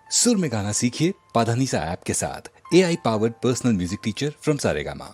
सुर में गाना सीखिए पाधानीसा ऐप के साथ। AI powered personal music teacher from Saregama.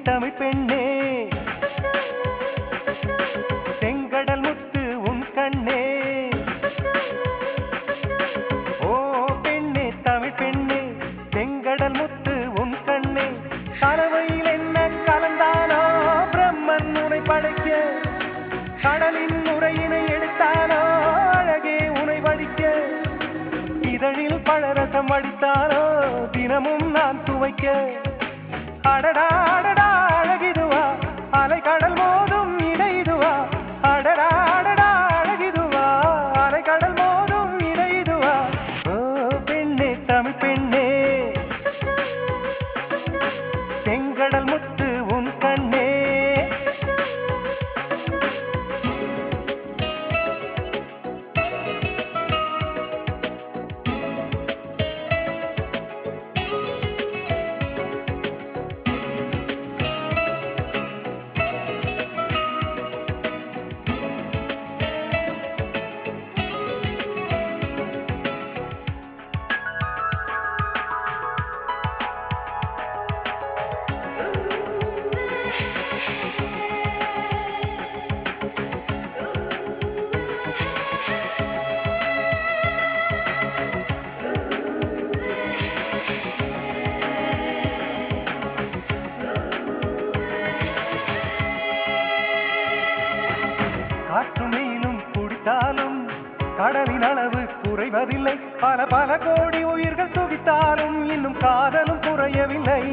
Tamil பெண்ணே செங்கடல் முத்து உன் கண்ணே. ஓ பெண்ணே தமிழ் பெண்ணே செங்கடல் முத்து உன் கண்ணே. கலவையில் என்ன கலந்தானோ பிரம்மன் உனை படைக்க, கடலின் உரையினை எடுத்தானோ அழகே உனை வடிக்க, இதழில் பழரசம் அடித்தானோ தினமும் நான் துவைக்க. அடடா அடடா அழகிதுவா அலை கடல் மோதும் இடைதுவா. அடடா அடடா அழகிதுவா அலை கடல் மோதும் இடைதுவா. ஓ பெண்ணே தமிழ் பெண்ணே செங்கடல் முத்து உன் கண்ணே. காற்றுமேலும் குடித்தாலும் கடலின் அளவு குறைவதில்லை. பல பல கோடி உயிர்கள் துடித்தாலும் இன்னும் காதலும் குறையவில்லை.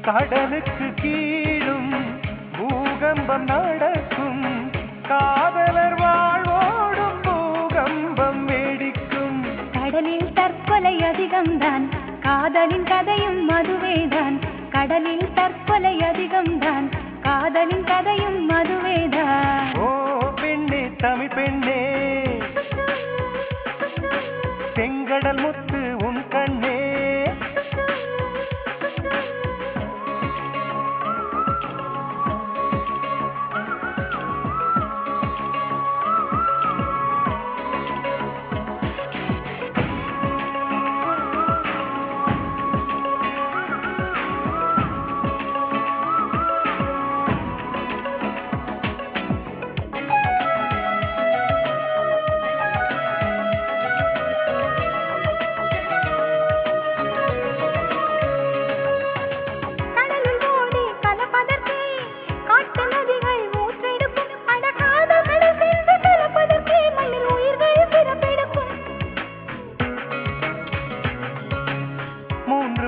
கடலுக்கு கீழும் பூகம்பம் நடக்கும், காதலர் வாழ்வோடும் பூகம்பம் வேடிக்கும். கடலில் தற்கொலை அதிகம்தான், காதலின் கதையும் மதுவேதான். கடலில் தற்கொலை அதிகம்தான், காதலின் கதையும் மதுவேதான். ஓ பெண்ணே தமிழ் பெண்ணே செங்கடல் முத்து உன் கண்ணே.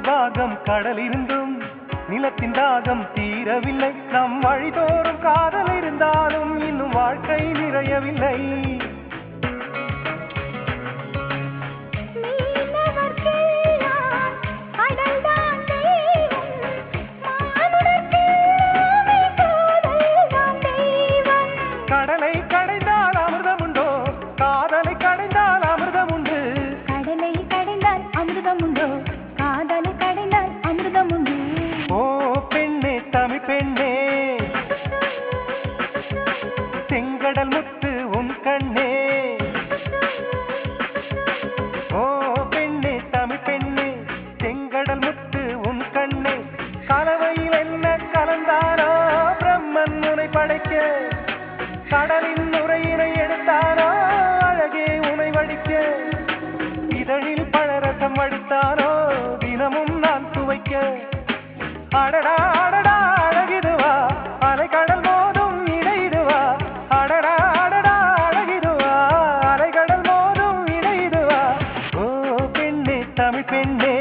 பாகம் கடல் இருந்தும் நிலத்தின் தாகம் தீரவில்லை. நம் வழிதோறும் காதல் இருந்தாலும் இன்னும் வாழ்க்கை நிறையவில்லை. கடலை கடைந்தால் அமிர்தம் உண்டோ, காதலை கடைந்தால் அமிர்தம் உண்டு. கடலை கடைந்தால் அமிர்தம் உண்டோ, காதலை கடைந்தால் அமிர்தம் உண்டு. ஓ பெண்ணே தமிழ் பெண்ணே செங்கடல் முத்து உன் கண்ணே. ஓ பெண்ணே தமிழ் பெண்ணே செங்கடல் முத்து உன் கண்ணே. கலவையில் என்ன கலந்தானோ பிரம்மன் உனை படைக்க, கடலின் உரையினை எடுத்தானோ அழகே உனை வடிக்க, இதழில் பழரசம் அடித்தானோ தினமும் நான் துவைக்க. அடடா அடடா அழகிதுவா அலை கடல் மோதும் இடை தமிழ் பெண்ணே